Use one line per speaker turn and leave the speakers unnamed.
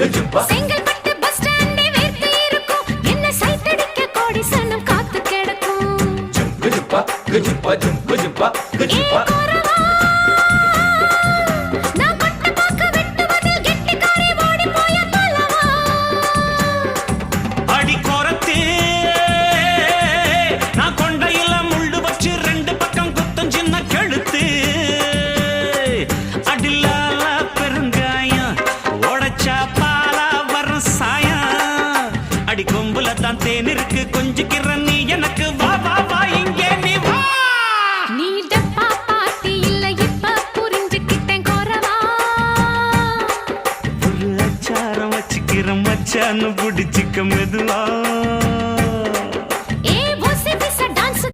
Chengalpattu bus ஸ்டாண்டே வேர்த்து இருக்கும் என்ன சைட் அடிக்க கோடி சனம் காத்து கிடக்கும் நான் பட்ட பாக்க வெட்டுவதில் கெட்டிக்காரி ஓடி போய பலவா
அடி கோரத்தே நான் கொண்டையில முள்ளு வச்சு ரெண்டு பக்கம் குத்தம் சின்ன கழுத்து அடிலால பெருங்காயம் உடைச்சா பாலா வரும் சாயம் அடி கொம்புல தான் தேன் இருக்கு கொஞ்சிக்கிற நீ எனக்கு வா வா வா இங்கே நீ வா
நீ டப்பா பாட்டி இல்ல இப்ப புரிஞ்சுக்கிட்டேன் கோரவா
ஒரு அச்சாரம் வச்சுக்கிற மச்சான்னு பிடிச்சிக்க மெதுவா